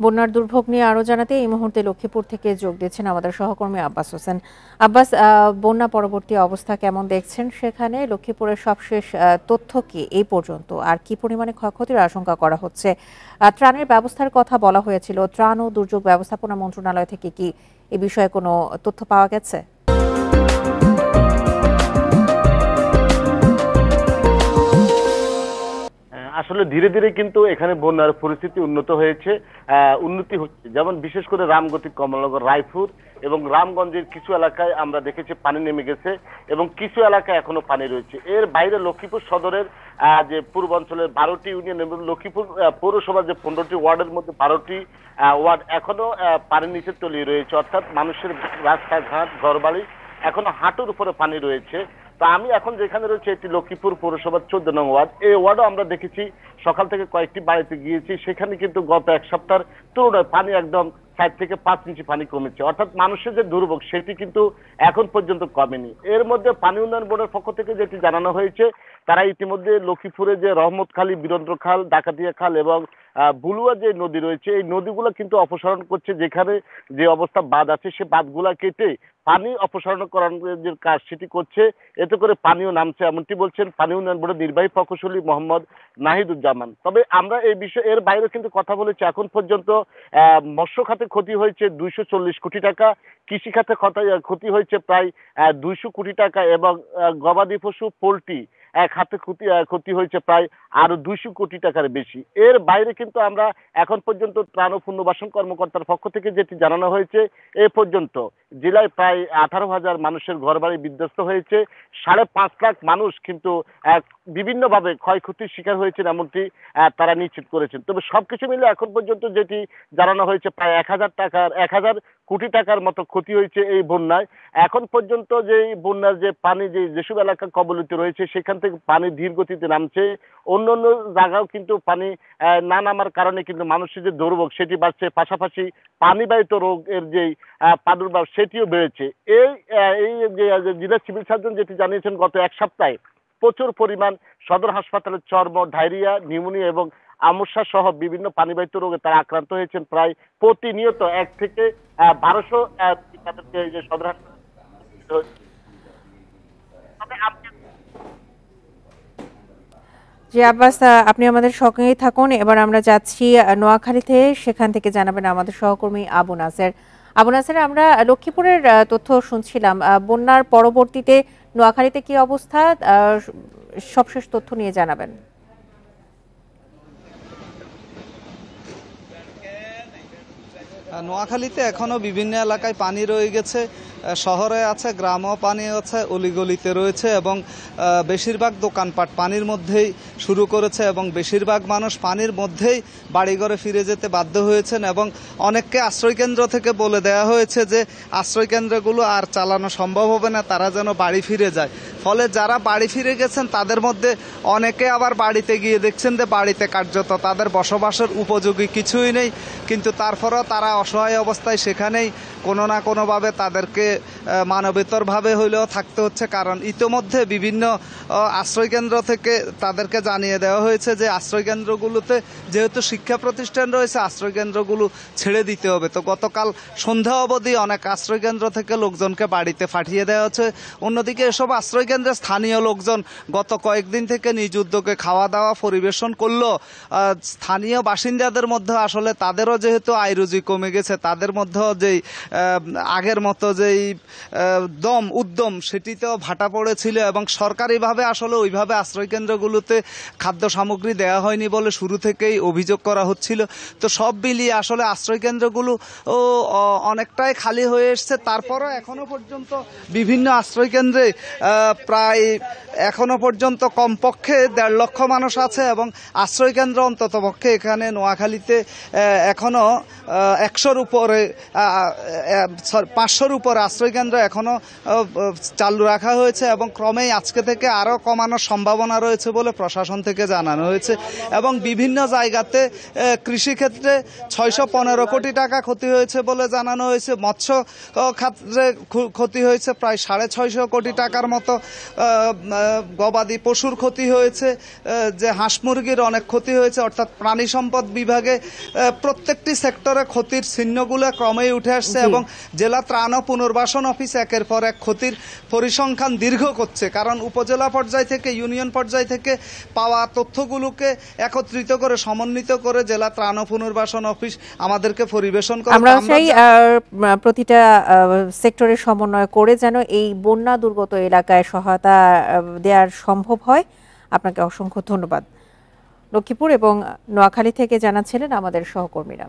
বন্যার দুর্ভোগ নিয়ে আরো জানাতে এই মুহূর্তে লক্ষ্মীপুর থেকে যোগ দিচ্ছেন আমাদের সহকর্মী আব্বাস হোসেন। আব্বাস, বন্যা পরবর্তী অবস্থা কেমন দেখছেন সেখানে? লক্ষ্মীপুরের সবশেষ তথ্য কি এই পর্যন্ত, আর কি পরিমাণে ক্ষয়ক্ষতির আশঙ্কা করা হচ্ছে? ত্রাণের ব্যবস্থার কথা বলা হয়েছিল, ত্রাণ ও দুর্যোগ ব্যবস্থাপনা মন্ত্রণালয় থেকে কি এ বিষয়ে কোনো তথ্য পাওয়া গেছে? আসলে ধীরে ধীরে কিন্তু এখানে বন্যার পরিস্থিতি উন্নতি হচ্ছে। যেমন বিশেষ করে রামগতি, কমলনগর, রায়পুর এবং রামগঞ্জের কিছু এলাকায় আমরা দেখেছি পানি নেমে গেছে এবং কিছু এলাকায় এখনো পানি রয়েছে। এর বাইরে লক্ষ্মীপুর সদরের যে পূর্বাঞ্চলের 12টি ইউনিয়ন এবং লক্ষ্মীপুর পৌরসভার যে 15টি ওয়ার্ডের মধ্যে 12টি ওয়ার্ড এখনো পানির নিচে তলিয়ে রয়েছে, অর্থাৎ মানুষের রাস্তাঘাট, ঘরবাড়ি এখনো হাঁটুর উপরে পানি রয়েছে। তা আমি এখন যেখানে রয়েছে এটি লক্ষ্মীপুর পৌরসভার 14 নং ওয়ার্ড। এই ওয়ার্ডও আমরা দেখেছি, সকাল থেকে কয়েকটি বাড়িতে গিয়েছি, সেখানে কিন্তু গত এক সপ্তাহের তুলনায় পানি একদম 4 থেকে 5 ইঞ্চি পানি কমেছে, অর্থাৎ মানুষের যে দুর্ভোগ সেটি কিন্তু এখন পর্যন্ত কমেনি। এর মধ্যে পানি উন্নয়ন বোর্ডের পক্ষ থেকে যেটি জানানো হয়েছে, তারা ইতিমধ্যে লক্ষ্মীপুরে যে রহমতখালী, বীরেন্দ্র খাল, ডাকাতিয়া খাল এবং বুলুয়া যে নদী রয়েছে এই নদীগুলো কিন্তু অপসারণ করছে। যেখানে যে অবস্থা বাঁধ আছে সে বাঁধগুলা কেটে পানি অপসারণকরণের যে কাজ সেটি করছে, এতে করে পানিও নামছে, এমনটি বলছেন পানি উন্নয়ন বোর্ডের নির্বাহী প্রকৌশলী মোহাম্মদ নাহিদুজ্জামান। তবে আমরা এই বিষয়ে এর বাইরে কিন্তু কথা বলেছি, এখন পর্যন্ত মৎস্য খাতে ক্ষতি হয়েছে 240 কোটি টাকা, কৃষি খাতে ক্ষতি হয়েছে প্রায় 200 কোটি টাকা এবং গবাদি পশু, পোল্ট্রি খাতে ক্ষতি হয়েছে প্রায় আরো 200 কোটি টাকার বেশি। এর বাইরে কিন্তু আমরা এখন পর্যন্ত ত্রাণ ও পুনর্বাসন কর্মকর্তার পক্ষ থেকে যেটি জানানো হয়েছে, এ পর্যন্ত জেলায় প্রায় 18,000 মানুষের ঘরবাড়ি বিধ্বস্ত হয়েছে, 5.5 লাখ মানুষ কিন্তু বিভিন্নভাবে ক্ষয়ক্ষতির শিকার হয়েছেন এমনটি তারা নিশ্চিত করেছেন। তবে সবকিছু মিলে এখন পর্যন্ত যেটি জানানো হয়েছে প্রায় 1000 কোটি টাকার মতো ক্ষতি হয়েছে এই বন্যায়। এখন পর্যন্ত যে বন্যার যে পানি যেসব এলাকা কবলিত রয়েছে সেখান থেকে পানি ধীর গতিতে নামছে, অন্য অন্য জায়গাও কিন্তু পানি না নামার কারণে কিন্তু মানুষের যে দুর্ভোগ সেটি বাড়ছে, পাশাপাশি পানিবাহিত রোগের যে প্রাদুর্ভাব সেটিও বেড়েছে। এই যে জেলা সিভিল সার্জন যেটি জানিয়েছেন, গত এক সপ্তাহে প্রচুর পরিমাণ সদর হাসপাতালে চর্ম, ডায়রিয়া, নিউমোনিয়া এবং আমসা সহ বিভিন্ন পানিবাহিত রোগে তারা আক্রান্ত হয়েছেন। প্রায় প্রতিনিয়ত 1 থেকে 1200 তাদেরকে যে সদর হাসপাতালে। জি আব্বাস, আপনি আমাদের সঙ্গেই থাকুন। এবার আমরা যাচ্ছি নোয়াখালীতে, সেখান থেকে জানাবেন আমাদের সহকর্মী আবু নাসের। আবু নাসের, আমরা লক্ষ্মীপুরের তথ্য শুনছিলাম, বন্যার পরবর্তীতে নোয়াখালীতে কি অবস্থা, সবশেষ তথ্য নিয়ে জানাবেন। নোয়াখালীতে এখনো বিভিন্ন এলাকায় পানি রয়ে গেছে, শহরে আছে, গ্রামেও পানি আছে, অলিগলিতে রয়েছে এবং বেশিরভাগ দোকানপাট পানির মধ্যেই শুরু করেছে এবং বেশিরভাগ মানুষ পানির মধ্যেই বাড়িঘরে ফিরে যেতে বাধ্য হয়েছেন এবং অনেককে আশ্রয়কেন্দ্র থেকে বলে দেওয়া হয়েছে যে আশ্রয়কেন্দ্রগুলো আর চালানো সম্ভব হবে না, তারা যেন বাড়ি ফিরে যায়। ফলে যারা বাড়ি ফিরে গেছেন তাদের মধ্যে অনেকে আবার বাড়িতে গিয়ে দেখছেন যে বাড়িতে কার্যত তাদের বসবাসের উপযোগী কিছুই নেই, কিন্তু তারপরেও তারা অসহায় অবস্থায় সেখানেই কোনো না কোনোভাবে তাদেরকে মানবেতরভাবে হইলেও থাকতে হচ্ছে। কারণ ইতোমধ্যে বিভিন্ন আশ্রয়কেন্দ্র থেকে তাদেরকে জানিয়ে দেওয়া হয়েছে যে আশ্রয়কেন্দ্রগুলোতে যেহেতু শিক্ষা প্রতিষ্ঠান রয়েছে আশ্রয়কেন্দ্রগুলো ছেড়ে দিতে হবে। তো গতকাল সন্ধ্যা অবধি অনেক আশ্রয়কেন্দ্র থেকে লোকজনকে বাড়িতে পাঠিয়ে দেওয়া হচ্ছে। অন্যদিকে এসব আশ্রয়কেন্দ্রে স্থানীয় লোকজন গত কয়েকদিন থেকে নিজ উদ্যোগে খাওয়া দাওয়া পরিবেশন করলো। স্থানীয় বাসিন্দাদের মধ্যে আসলে তাদেরও যেহেতু আয় রুজি কমে গেছে, তাদের মধ্যেও যেই আগের মতো যেই উদ্যম সেটিতেও ভাটা পড়েছিল এবং সরকারিভাবে আসলে ওইভাবে আশ্রয়কেন্দ্রগুলোতে খাদ্য সামগ্রী দেওয়া হয়নি বলে শুরু থেকেই অভিযোগ করা হচ্ছিল। তো সব মিলিয়ে আসলে আশ্রয়কেন্দ্রগুলো অনেকটাই খালি হয়ে এসছে। তারপরও এখনো পর্যন্ত বিভিন্ন আশ্রয়কেন্দ্রে প্রায় এখনো পর্যন্ত কমপক্ষে 1.5 লক্ষ মানুষ আছে এবং আশ্রয়কেন্দ্র অন্তত পক্ষে এখানে নোয়াখালীতে এখনো 100-র উপরে 500-র উপরে আশ্রয়কেন্দ্র এখনো চালু রাখা হয়েছে এবং ক্রমেই আজকে থেকে আরও কমানোর সম্ভাবনা রয়েছে বলে প্রশাসন থেকে জানানো হয়েছে। এবং বিভিন্ন জায়গাতে কৃষিক্ষেত্রে 615 কোটি টাকা ক্ষতি হয়েছে বলে জানানো হয়েছে, মৎস্য খাতে ক্ষতি হয়েছে প্রায় 650 কোটি টাকার মতো গবাদি পশুর ক্ষতি হয়েছে, যে হাঁস মুরগির অনেক ক্ষতি হয়েছে, অর্থাৎ প্রাণী সম্পদ বিভাগে প্রত্যেকটি সেক্টরে ক্ষতির চিহ্নগুলো ক্রমেই উঠে আসছে এবং জেলা ত্রাণ ও পুনর্বাসন অফিস একের পর এক ক্ষতির পরিসংখ্যান দীর্ঘ করছে। কারণ উপজেলা পর্যায় থেকে, ইউনিয়ন পর্যায় থেকে পাওয়া তথ্যগুলোকে একত্রিত করে, সমন্বিত করে জেলা ত্রাণ ও পুনর্বাসন অফিস আমাদেরকে পরিবেশন করে। আমরা সেই প্রতিটা সেক্টরের সমন্বয় করে যেন এই বন্যা দুর্গত এলাকায় সহায়তা দেওয়ার সম্ভব হয়। আপনাকে অসংখ্য ধন্যবাদ। লক্ষ্মীপুর এবং নোয়াখালী থেকে জানাচ্ছিলেন আমাদের সহকর্মীরা।